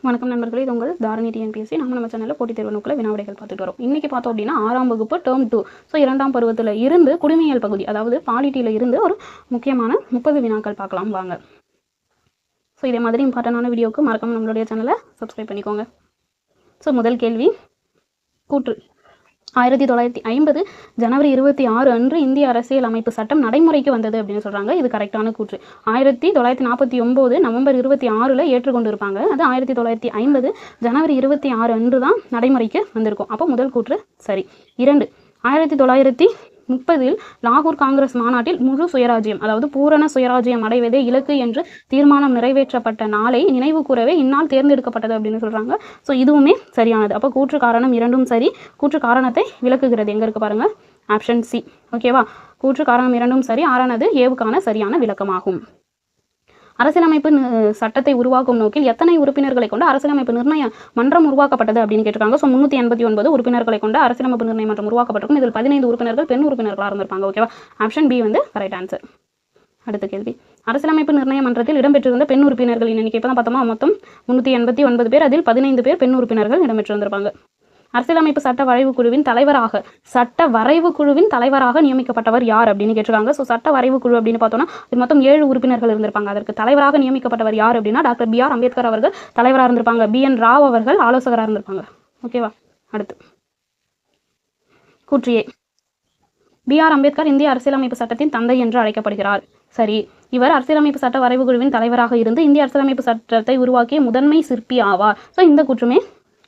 வணக்கம் நண்பர்களே, இது உங்கள் தாரணி டிஎன்பிஎஸ்சி. நம்ம சேனலில் போட்டித் தேர்வு நோக்கில் வினாவிடைகள் பார்த்துட்டு வரோம். இன்றைக்கி பார்த்தோம் அப்படின்னா 6ஆம் வகுப்பு டேர்ம் 2. ஸோ 2ஆம் பருவத்தில் இருந்து குடிமையியல் பகுதி, அதாவது பாலிட்டியில் இருந்து ஒரு முக்கியமான 30 வினாக்கள் பார்க்கலாம் வாங்க. ஸோ இதே மாதிரி இம்பார்ட்டண்டான வீடியோவுக்கு மறக்காம நம்மளுடைய சேனலை சப்ஸ்கிரைப் பண்ணிக்கோங்க. ஸோ முதல் கேள்வி, கூற்று. 1950 ஜனவரி 26 அன்று இந்திய அரசியல் அமைப்பு சட்டம் நடைமுறைக்கு வந்தது அப்படின்னு சொல்கிறாங்க. இது கரெக்டான கூற்று. 1949 நவம்பர் 26 ஏற்றுக்கொண்டு இருப்பாங்க. அது 1950 ஜனவரி 26 அன்று தான் நடைமுறைக்கு வந்திருக்கும். அப்போ முதல் கூற்று சரி. 2, 1930 லாகூர் காங்கிரஸ் மாநாட்டில் முழு சுயராஜ்யம், அதாவது பூரண சுயராஜ்யம் அடைவதே இலக்கு என்று தீர்மானம் நிறைவேற்றப்பட்ட நாளை நினைவு கூறவே இந்நாள் தேர்ந்தெடுக்கப்பட்டது அப்படின்னு சொல்கிறாங்க. ஸோ இதுவுமே சரியானது. அப்போ கூற்று காரணம் இரண்டும் சரி. கூற்று காரணத்தை விளக்குகிறது எங்கே இருக்கு பாருங்க, ஆப்ஷன் சி. ஓகேவா, கூற்று காரணம் இரண்டும் சரி. ஆறானது ஏவுக்கான சரியான விளக்கமாகும். அரசியலமைப்பு சட்டத்தை உருவாக்கும் நோக்கில் எத்தனை உறுப்பினர்களை கொண்ட அரசியலமைப்பு நிர்ணய மன்றம் உருவாக்கப்பட்டது அப்படின்னு கேட்டிருக்காங்க. ஸோ 389 உறுப்பினர்களை கொண்ட அரசியலமைப்பு நிர்ணய மன்றம் உருவாக்கப்பட்டிருக்கும். இதில் 15 உறுப்பினர்கள் பெண் உறுப்பினர்களாக இருந்திருப்பாங்க. ஓகேவா, ஆப்ஷன் பி வந்து கரெக்ட் ஆன்சர். அடுத்த கேள்வி, அரசியலமைப்பு நிர்ணய மன்றத்தில் இடம்பெற்றிருந்த பெண் உறுப்பினர்களின் எண்ணிக்கை இப்போ தான் பார்த்தோமா, மொத்தம் 389 பேர். அதில் 15 பேர் பெண் உறுப்பினர்கள் இடம்பெற்றிருந்திருப்பாங்க. அரசியலமைப்பு சட்ட வரைவு குழுவின் தலைவராக நியமிக்கப்பட்டவர் யார் அப்படின்னு கேட்டிருக்காங்க. ஸோ சட்ட வரைவு குழு அப்படின்னு பார்த்தோம்னா இது மொத்தம் 7 உறுப்பினர்கள் இருந்திருப்பாங்க. அதற்கு தலைவராக நியமிக்கப்பட்டவர் யார் அப்படின்னா டாக்டர் BR அம்பேத்கர் அவர்கள் தலைவராக இருந்திருப்பாங்க. BN ராவ் அவர்கள் ஆலோசகராக இருந்திருப்பாங்க. ஓகேவா, அடுத்து கூற்றியே. BR அம்பேத்கர் இந்திய அரசியலமைப்பு சட்டத்தின் தந்தை என்று அழைக்கப்படுகிறார். சரி. இவர் அரசியலமைப்பு சட்ட வரைவு குழுவின் தலைவராக இருந்து இந்திய அரசியலமைப்பு சட்டத்தை உருவாக்கிய முதன்மை சிற்பி ஆவார். ஸோ இந்த கூற்றுமே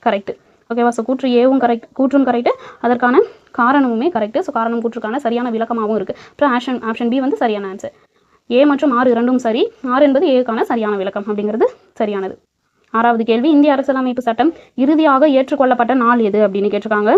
கரெக்ட். ஓகேவா, ஸோ கூற்று ஏவும் கரெக்ட், கூற்றும் கரெக்டு, அதற்கான காரணமுமே கரெக்டு. ஸோ காரணம் கூற்றுக்கான சரியான விளக்கமாகவும் இருக்குது. அப்புறம் ஆப்ஷன் பி வந்து சரியான ஆன்சர். ஏ மற்றும் 6 இரண்டும் சரி. 6 என்பது ஏவுக்கான சரியான விளக்கம் அப்படிங்கிறது சரியானது. 6வது கேள்வி, இந்திய அரசியலமைப்பு சட்டம் இறுதியாக ஏற்றுக்கொள்ளப்பட்ட நாள் எது அப்படின்னு கேட்டிருக்காங்க.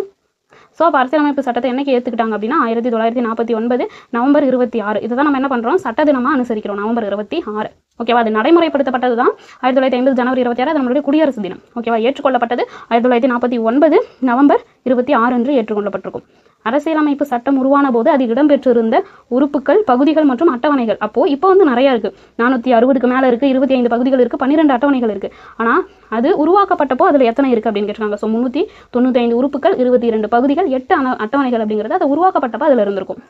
ஸோ அப்போ அரசியலமைப்பு சட்டத்தை என்னைக்கு ஏற்றுக்கிட்டாங்க அப்படின்னா 1949 நவம்பர் 26. இதை தான் நம்ம என்ன பண்ணுறோம், சட்ட தினமாக அனுசரிக்கிறோம், நவம்பர் 26. ஓகேவா, அது நடைமுறைப்படுத்தப்பட்டது தான் 1950 ஜனவரி 26. அது நம்மளுடைய குடியரசு தினம். ஓகேவா, ஏற்றுக்கொள்ளப்பட்டது 1949 நவம்பர் 26 அன்று ஏற்றுக்கொள்ளப்பட்டிருக்கும். அரசியலமைப்பு சட்டம் உருவான போது அது இடம்பெற்றிருந்த உறுப்புகள், பகுதிகள் மற்றும் அட்டவணைகள் இப்போ வந்து நிறைய இருக்கு. 460க்கு மேலே இருக்கு, 25 பகுதிகள் இருக்கு, 12 அட்டவணைகள் இருக்கு. ஆனால் அது உருவாக்கப்பட்டப்போ அதில் எத்தனை இருக்கு அப்படின்னு கேட்டிருக்காங்க. ஸோ 395 உறுப்புகள், 22 பகுதிகள், 8 அட்டவணைகள் அப்படிங்கிறது அது உருவாக்கப்பட்டப்போ அதில் இருந்திருக்கும்.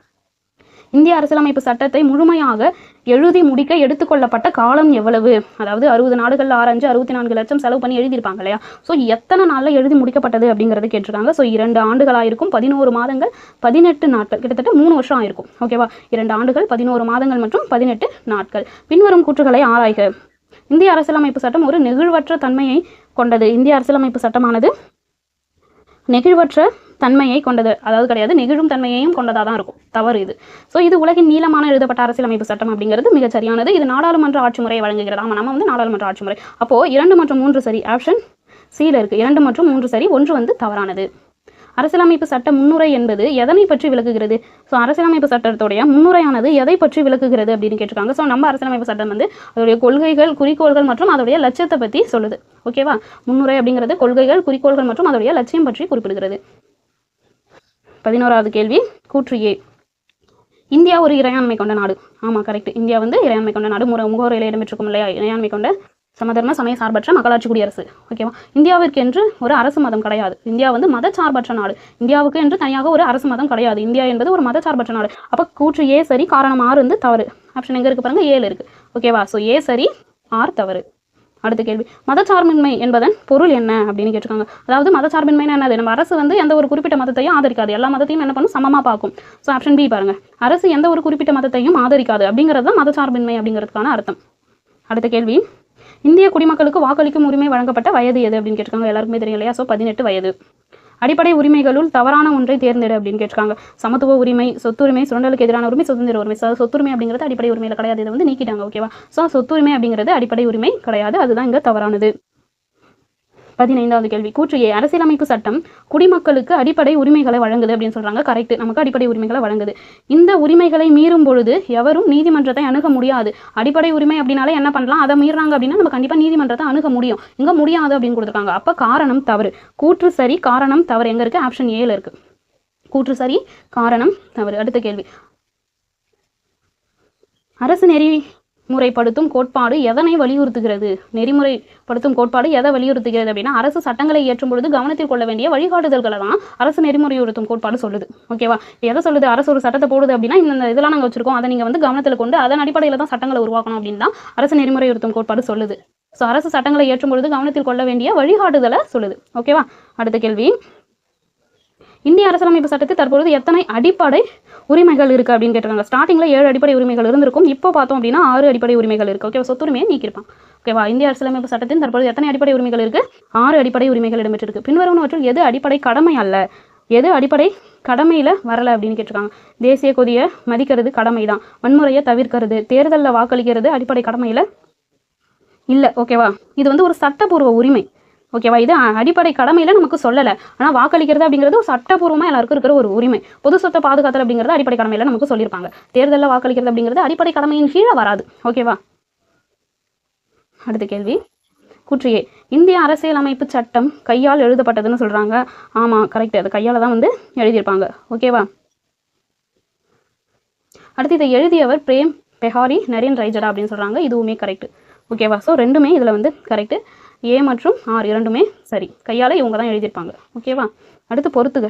இந்திய அரசியலமைப்பு சட்டத்தை முழுமையாக எழுதி முடிக்க எடுத்துக்கொள்ளப்பட்ட காலம் எவ்வளவு? அதாவது 60 நாடுகளில் ஆராய்ஞ்சு 64 லட்சம் செலவு பண்ணி எழுதியிருப்பாங்க இல்லையா. ஸோ எத்தனை நாளில் எழுதி முடிக்கப்பட்டது அப்படிங்கிறது கேட்டிருக்காங்க. ஸோ 2 ஆண்டுகளாயிருக்கும், 11 மாதங்கள், 18 நாட்கள், கிட்டத்தட்ட 3 வருஷம் ஆயிருக்கும். ஓகேவா, 2 ஆண்டுகள், 11 மாதங்கள் மற்றும் 18 நாட்கள். பின்வரும் கூற்றுகளை ஆராய்க. இந்திய அரசியலமைப்பு சட்டம் ஒரு நெகிழ்வற்ற தன்மையை கொண்டது. இந்திய அரசியலமைப்பு சட்டமானது நெகிழ்வற்ற தன்மையை கொண்டது, அதாவது கிடையாது, நெகிழும் தன்மையையும் கொண்டதாக தான் இருக்கும். தவறு இது. ஸோ இது உலகின் நீளமான எழுதப்பட்ட அரசியலமைப்பு சட்டம் அப்படிங்கிறது மிகச் சரியானது. இது நாடாளுமன்ற ஆட்சி முறையை வழங்குகிறது. ஆமாம், நம்ம வந்து நாடாளுமன்ற ஆட்சி முறை. அப்போது 2 மற்றும் 3 சரி. ஆப்ஷன் சியில் இருக்குது. 2 மற்றும் 3 சரி, 1 வந்து தவறானது. அரசியலமைப்பு சட்ட முன்னுரை என்பது எதனை பற்றி விளக்குகிறது? ஸோ அரசியலமைப்பு சட்டத்துடைய முன்னுரையானது எதை பற்றி விளக்குகிறது அப்படின்னு கேட்டிருக்காங்க. ஸோ நம்ம அரசியலமைப்பு சட்டம் வந்து அதோடைய கொள்கைகள், குறிக்கோள்கள் மற்றும் அதோடைய லட்சியத்தை பற்றி சொல்லுது. ஓகேவா, முன்னுரை அப்படிங்கிறது கொள்கைகள், குறிக்கோள்கள் மற்றும் அதோடைய லட்சியம் பற்றி குறிப்பிடுகிறது. 11வது கேள்வி, கூற்று ஏ. இந்தியா ஒரு இறையாண்மை கொண்ட நாடு. ஆமாம், கரெக்ட். இந்தியா வந்து இறையாண்மை கொண்ட நாடு. முகவரியில் இடம்பெற்றிருக்கும் இல்லையா, இறையாண்மை கொண்ட சமதர்ம சமய சார்பற்ற மக்களாட்சி குடியரசு. ஓகேவா, இந்தியாவிற்கு என்று ஒரு அரசு மதம் கிடையாது. இந்தியா வந்து மதச்சார்பற்ற நாடு. இந்தியாவுக்கு என்று தனியாக ஒரு அரசு மதம் கிடையாது. இந்தியா என்பது ஒரு மதச்சார்பற்ற நாடு. அப்போ கூற்று ஏ சரி, காரணம் 6 வந்து தவறு. ஆப்ஷன் எங்கே இருக்கு பாருங்க, 7 இருக்கு. ஓகேவா, ஸோ ஏ சரி, 6 தவறு. அடுத்த கேள்வி, மதச்சார்பின்மை என்பதன் பொருள் என்ன அப்படின்னு கேட்டிருக்காங்க. அதாவது மதச்சார்பின்மைனா என்னது? நம்ம அரசு வந்து எந்த ஒரு குறிப்பிட்ட மதத்தையும் ஆதரிக்காது, எல்லா மதத்தையும் என்ன பண்ணும், சமமாக பார்க்கும். ஸோ ஆப்ஷன் பி பாருங்க, அரசு எந்த ஒரு குறிப்பிட்ட மதத்தையும் ஆதரிக்காது அப்படிங்கிறது தான் மதச்சார்பின்மை அப்படிங்கிறதுக்கான அர்த்தம். அடுத்த கேள்வி, இந்திய குடிமக்களுக்கு வாக்களிக்கும் உரிமை வழங்கப்பட்ட வயது எது அப்படின்னு கேட்டிருக்காங்க. எல்லாருக்குமே தெரியும் இல்லையா. ஸோ 18 வயது. அடிப்படை உரிமைகளுள் தவறான ஒன்றை தேர்ந்தெடு அப்படின்னு கேட்டிருக்காங்க. சமத்துவ உரிமை, சொத்துரிமை, சுரண்டலுக்கு எதிரான உரிமை, சுதந்திர உரிமை. சொத்துரிமை அப்படிங்கிறது அடிப்படை உரிமையில் கிடையாது, இதை வந்து நீக்கிட்டாங்க. ஓகேவா, ஸோ சொத்துரிமை அப்படிங்கிறது அடிப்படை உரிமை கிடையாது, அதுதான் இங்கே தவறானது. 15வது கேள்வி, கூற்று ஏ. அரசியலமைப்பு சட்டம் குடிமக்களுக்கு அடிப்படை உரிமைகளை வழங்குது அப்படின்னு சொல்றாங்க. கரெக்ட், நமக்கு அடிப்படை உரிமைகளை வழங்குது. இந்த உரிமைகளை மீறும் பொழுது எவரும் நீதிமன்றத்தை அணுக முடியாது. அடிப்படை உரிமை அப்படின்னாலே என்ன பண்ணலாம், அதை மீறாங்க அப்படின்னா நம்ம கண்டிப்பாக நீதிமன்றத்தை அணுக முடியும். இங்கே முடியாது அப்படின்னு கொடுத்துருக்காங்க. அப்போ காரணம் தவறு. கூற்று சரி, காரணம் தவறு எங்கே இருக்குது? ஆப்ஷன் ஏல இருக்குது. கூற்று சரி, காரணம் தவறு. அடுத்த கேள்வி, அரசு நெறி முறைப்படுத்தும் கோட்பாடு எதனை வலியுறுத்துகிறது? நெறிமுறைப்படுத்தும் கோட்பாடு எதை வலியுறுத்துகிறது அப்படின்னா, அரசு சட்டங்களை இயற்றும் பொழுது கவனத்தில் கொள்ள வேண்டிய வழிகாட்டுதல்களை தான் அரசு நெறிமுறைப்படுத்தும் கோட்பாடு சொல்லுது. ஓகேவா? எதை சொல்லுது? அரசு ஒரு சட்டத்தை போடுது அப்படின்னா இந்த இதெல்லாம் நாங்கள் வச்சிருக்கோம், அதை நீங்கள் வந்து கவனத்தில் கொண்டு அதன் அடிப்படையில் தான் சட்டங்களை உருவாக்கணும் அப்படின்னு தான் அரசு நெறிமுறைப்படுத்தும் கோட்பாடு சொல்லுது. ஸோ அரசு சட்டங்களை இயற்றும் பொழுது கவனத்தில் கொள்ள வேண்டிய வழிகாட்டுதலை சொல்லுது. ஓகேவா? அடுத்த கேள்வி, இந்திய அரசியலமைப்பு சட்டத்தில் தற்பொழுது எத்தனை அடிப்படை உரிமைகள் இருக்குது அப்படின்னு கேட்டிருக்காங்க. ஸ்டார்டிங்கில் 7 அடிப்படை உரிமைகள் இருந்திருக்கும். இப்போ பார்த்தோம் அப்படின்னா 6 அடிப்படை உரிமைகள் இருக்குது. ஓகேவா? சொத்துரிமையை நீக்கியிருப்பான். ஓகேவா? இந்திய அரசியலமைப்பு சட்டத்தில் தற்பொழுது எத்தனை அடிப்படை உரிமைகள் இருக்குது? 6 அடிப்படை உரிமைகள் இடம்பெற்றிருக்கு. பின்வருவனவற்றில் எது அடிப்படை கடமை அல்ல? எது அடிப்படை கடமையில் வரலை அப்படின்னு கேட்டிருக்காங்க. தேசிய கொடியை மதிக்கிறது கடமை தான். வன்முறையை தவிர்க்கிறது, தேர்தலில் வாக்களிக்கிறது அடிப்படை கடமையில் இல்லை. ஓகேவா? இது வந்து ஒரு சட்டப்பூர்வ உரிமை. ஓகேவா? இது அடிப்படை கடமையில நமக்கு சொல்லலை. ஆனால் வாக்களிக்கிறது அப்படிங்கிறது ஒரு சட்டப்பூர்வமாக எல்லாருக்கும் இருக்கிற ஒரு உரிமை. பொது சொத்தை பாதுகாத்தல் அப்படிங்கிறது அடிப்படை கடமையில நமக்கு சொல்லியிருப்பாங்க. தேர்தலில் வாக்களிக்கிறது அப்படிங்கிறது அடிப்படை கடமையின் கீழே வராது. ஓகேவா? அடுத்த கேள்வி, கூற்றியே இந்திய அரசியலமைப்பு சட்டம் கையால் எழுதப்பட்டதுன்னு சொல்றாங்க. ஆமாம், கரெக்ட். அது கையால் தான் வந்து எழுதியிருப்பாங்க. ஓகேவா? அடுத்து இதை எழுதியவர் பிரேம் பெஹாரி நரேன் ரைஜடா அப்படின்னு சொல்றாங்க. இதுவுமே கரெக்ட். ஓகேவா? ஸோ ரெண்டுமே இதில் வந்து கரெக்ட். ஏ மற்றும் ஆர் இரண்டுமே சரி. கையால் இவங்க தான் எழுதியிருப்பாங்க. ஓகேவா? அடுத்து பொறுத்துக.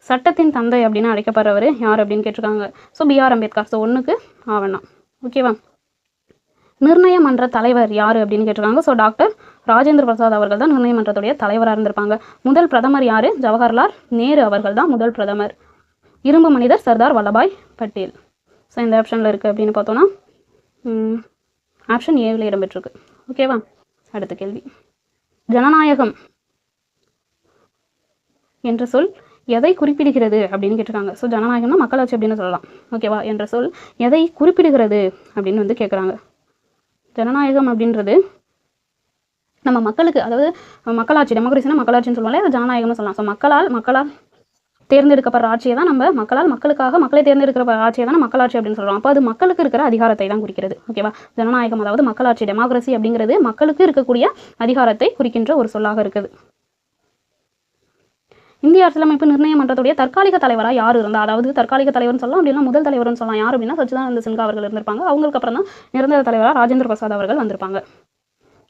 சட்டத்தின் தந்தை அப்படின்னு அழைக்கப்படுறவர் யார் அப்படின்னு கேட்டிருக்காங்க. So BR Ambedkar. ஸோ 1க்கு ஆவண்ணா. ஓகேவா? நிர்ணய மன்ற தலைவர் யார் அப்படின்னு கேட்டிருக்காங்க. ஸோ டாக்டர் ராஜேந்திர பிரசாத் அவர்கள் தான் நிர்ணய மன்றத்துடைய தலைவராக இருந்திருப்பாங்க. முதல் பிரதமர் யார்? ஜவஹர்லால் நேரு அவர்கள் தான் முதல் பிரதமர். இரும்பு மனிதர் சர்தார் வல்லபாய் பட்டேல். ஸோ இந்த ஆப்ஷனில் இருக்குது அப்படின்னு பார்த்தோன்னா ஆப்ஷன் ஏவில் இடம்பெற்றிருக்கு. ஓகேவா? அடுத்த கேள்வி, ஜனநாயகம் என்ற சொல் எதை குறிப்பிடுகிறது அப்படின்னு கேட்டிருக்காங்க. ஸோ ஜனநாயகம்னா மக்களாட்சி அப்படின்னு சொல்லலாம். ஓகேவா? என்ற சொல் எதை குறிப்பிடுகிறது அப்படின்னு வந்து கேட்குறாங்க. ஜனநாயகம் அப்படின்றது நம்ம மக்களுக்கு, அதாவது மக்களாட்சி, டெமோக்ரஸினா மக்களாட்சின்னு சொல்லுவாங்க, அது ஜனநாயகம்னு சொல்லலாம். ஸோ மக்களால் தேர்ந்தெடுக்கப்படுற ஆட்சியை தான் நம்ம மக்களுக்காக மக்களை தேர்ந்தெடுக்கிற ஆட்சியை தான் மக்களாட்சி அப்படின்னு சொல்கிறோம். அப்போ அது மக்களுக்கு இருக்கிற அதிகாரத்தை தான் குறிக்கிறது. ஓகேவா? ஜனநாயகம் அதாவது மக்களாட்சி, டெமோக்ரஸி அப்படிங்கிறது மக்களுக்கு இருக்கக்கூடிய அதிகாரத்தை குறிக்கின்ற ஒரு சொல்லாக இருக்குது. இந்திய அரசியலமைப்பு நிர்ணய மன்றத்துடைய தற்காலிக தலைவராக யார் இருந்தா? அதாவது தற்காலிக தலைவர்னு சொல்லலாம், அப்படின்னா முதல் தலைவர்னு சொல்லலாம். யார் அப்படின்னா சச்சிதானந்த சின்ஹா அவர்கள் இருந்திருப்பாங்க. அவங்களுக்கு அப்புறம் தான் நிரந்தர தலைவராக ராஜேந்திர பிரசாத் அவர்கள் வந்திருப்பாங்க.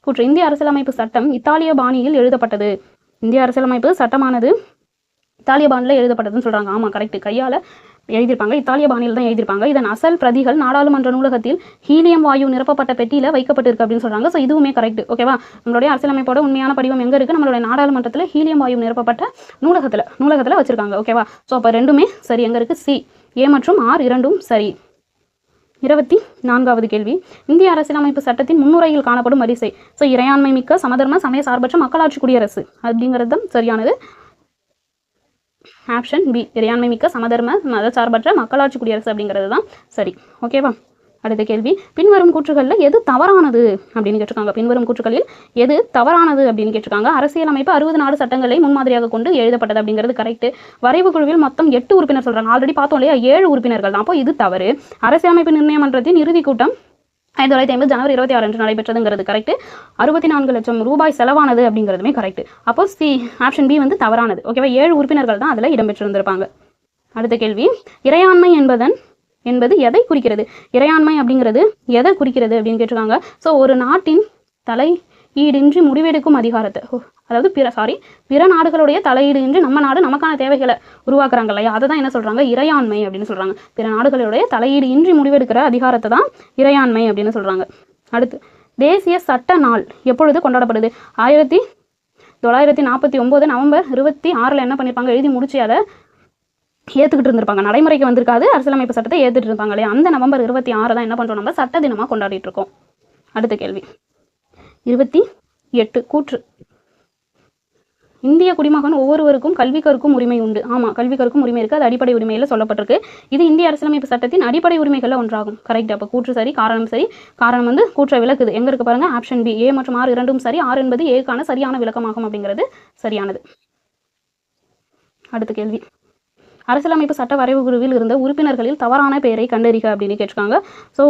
கூற்று, இந்திய அரசியலமைப்பு சட்டம் இத்தாலிய பாணியில் எழுதப்பட்டது. இந்திய அரசியலமைப்பு சட்டமானது இத்தாலிய பாணியில் எழுதப்பட்டதுன்னு சொல்கிறாங்க. ஆமாம், கரெக்ட். கையால் எழுதியிருப்பாங்க, இத்தாலிய பாணியில் தான் எழுதியிருப்பாங்க. இதன் அசல் பிரதிகள் நாடாளுமன்ற நூலகத்தில் ஹீலியம் வாயு நிரப்பப்பட்ட பெட்டியில் வைக்கப்பட்டிருக்கு அப்படின்னு சொல்கிறாங்க. ஸோ இதுவுமே கரெக்ட். ஓகேவா? நம்மளுடைய அரசியலமைப்போட உண்மையான படிவம் எங்கே இருக்குது? நம்மளுடைய நாடாளுமன்றத்தில் ஹீலியம் வாயு நிரப்பப்பட்ட நூலகத்தில் வச்சுருக்காங்க. ஓகேவா? ஸோ அப்போ ரெண்டுமே சரி. எங்கே இருக்குது? சி. ஏ மற்றும் ஆர் இரண்டும் சரி. 24வது கேள்வி, இந்திய அரசியலமைப்பு சட்டத்தின் முன்னுரையில் காணப்படும் வரிசை. ஸோ இறையாண்மை மிக்க சமதர்ம சமய சார்பற்ற மக்களாட்சி குடியரசு அப்படிங்கிறது தான் சரியானது. ஆப்ஷன் பி, இறையாண்மை மிக்க சமதர்ம மத சார்பற்ற மக்களாட்சி குடியரசு அப்படிங்கிறது தான் சரி. ஓகேவா? அடுத்த கேள்வி, பின்வரும் கூற்றுகளில் எது தவறானது அப்படின்னு கேட்டிருக்காங்க. பின்வரும் கூற்றுகளில் எது தவறானது அப்படின்னு கேட்டிருக்காங்க. அரசியலமைப்பு 60 நாடு சட்டங்களை முன்மாதிரியாக கொண்டு எழுதப்பட்டது அப்படிங்கிறது கரெக்ட். வரைவு குழுவில் மொத்தம் 8 உறுப்பினர் சொல்றாங்க. ஆல்ரெடி பார்த்தோம் இல்லையா, 7 உறுப்பினர்கள் தான். அப்போ இது தவறு. அரசியலமைப்பு நிர்ணய மன்றத்தின் இறுதி கூட்டம் 1950 ஜனவரி 26 அன்று நடைபெற்றதுங்கிறது கரெக்ட். 64 லட்சம் ரூபாய் செலவானது அப்படிங்கிறதுமே கரெக்ட். அப்போ சி, ஆப்ஷன் பி வந்து தவறானது. ஓகேவா? 7 உறுப்பினர்கள் தான் அதில் இடம்பெற்றிருந்திருப்பாங்க. அடுத்த கேள்வி, இறையாண்மை என்பது எதை குறிக்கிறது? இறையாண்மை அப்படிங்கிறது எதை குறிக்கிறது அப்படின்னு கேட்டிருக்காங்க. ஸோ ஒரு நாட்டின் தலையீடின்றி முடிவெடுக்கும் அதிகாரத்தை, அதாவது பிற நாடுகளுடைய தலையீடு இன்றி நம்ம நாடு நமக்கான தேவைகளை உருவாக்குறாங்க இல்லையா, அதை தான் என்ன சொல்கிறாங்க? இறையாண்மை அப்படின்னு சொல்கிறாங்க. பிற நாடுகளுடைய தலையீடு இன்றி முடிவெடுக்கிற அதிகாரத்தை தான் இறையாண்மை அப்படின்னு சொல்கிறாங்க. அடுத்து, தேசிய சட்ட நாள் எப்பொழுது கொண்டாடப்படுது? 1949 நவம்பர் 26 என்ன பண்ணியிருப்பாங்க? எழுதி முடிச்சு அதை ஏற்றுக்கிட்டு இருந்திருப்பாங்க. நடைமுறைக்கு வந்திருக்காது, அரசியலமைப்பு சட்டத்தை ஏற்றுட்டு இருப்பாங்க இல்லையா, அந்த நவம்பர் 26 தான் என்ன பண்ணுறோம்? நம்ம சட்ட தினமாக கொண்டாடிட்டு இருக்கோம். அடுத்த கேள்வி 28, கூற்று, இந்திய குடிமகன் ஒவ்வொருவருக்கும் கல்வி கற்கும் உரிமை உண்டு. ஆமாம், கல்வி கற்கும் உரிமை இருக்குது. அது அடிப்படை உரிமையில் சொல்லப்பட்டிருக்கு. இது இந்திய அரசியலமைப்பு சட்டத்தின் அடிப்படை உரிமைகளில் ஒன்றாகும். கரெக்ட். அப்போ கூற்று சரி, காரணம் சரி. காரணம் வந்து கூற்றை விளக்குது. எங்கே இருக்கு பாருங்க? Option B. ஏ மற்றும் ஆர் இரண்டும் சரி. ஆர் என்பது ஏக்கான சரியான விளக்கமாகும் அப்படிங்கிறது சரியானது. அடுத்த கேள்வி, அரசியலமைப்பு சட்ட வரைவு குழுவில் இருந்த உறுப்பினர்களில் தவறான பெயரை கண்டறிக அப்படின்னு கேட்டிருக்காங்க. ஸோ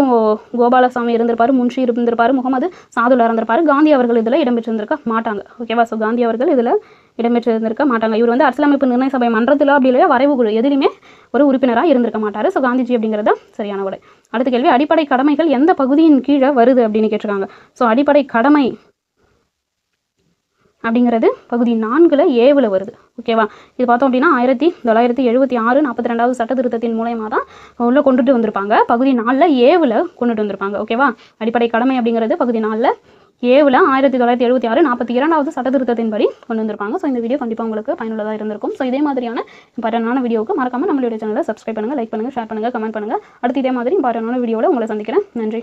கோபாலசாமி இருந்திருப்பாரு, முன்ஷி இருந்திருப்பாரு, முகமது சாதுல்லா இருந்திருப்பாரு. காந்தி அவர்கள் இதில் இடம்பெற்றிருந்திருக்க மாட்டாங்க. ஓகேவா? ஸோ காந்தி அவர்கள் இதில் இடம்பெற்றிருந்திருக்க மாட்டாங்க. இவர் வந்து அரசியலமைப்பு நிர்ணய சபை மன்றத்தில் அப்படி இல்லையா வரைவு குழு எதிலுமே ஒரு உறுப்பினராக இருந்திருக்க மாட்டார். ஸோ காந்திஜி அப்படிங்கிறது சரியான விடை. அடுத்த கேள்வி, அடிப்படை கடமைகள் எந்த பகுதியின் கீழே வருது அப்படின்னு கேட்டிருக்காங்க. ஸோ அடிப்படை கடமை அப்படிங்கிறது பகுதி 4ல் ஏவில் வருது. ஓகேவா? இது பார்த்தோம் அப்படின்னா 1976 42வது சட்ட திருத்தத்தின் மூலயமா தான் உள்ள கொண்டுட்டு வந்திருப்பாங்க. பகுதி 4ல் ஏவில் கொண்டுட்டு வந்திருப்பாங்க. ஓகேவா? அடிப்படை கடமை அப்படிங்கிறது பகுதி 4ல் ஏவில் 1976 42வது சட்ட திருத்தத்தின்படி கொண்டு வந்திருப்பாங்க. ஸோ இந்த வீடியோ கண்டிப்பாக உங்களுக்கு பயனுள்ளதாக இருந்திருக்கும். ஸோ இதே மாதிரியான இம்பார்ட்டன்டான வீடியோவுக்கு மறக்காமல் நம்மளுடைய சேனலை சப்ஸ்கிரைப் பண்ணுங்கள், லைக் பண்ணுங்கள், ஷேர் பண்ணுங்கள், கமெண்ட் பண்ணுங்கள். அடுத்து இதே மாதிரி இம்பார்ட்டன்டான வீடியோவில் உங்களை சந்திக்கிறேன். நன்றி.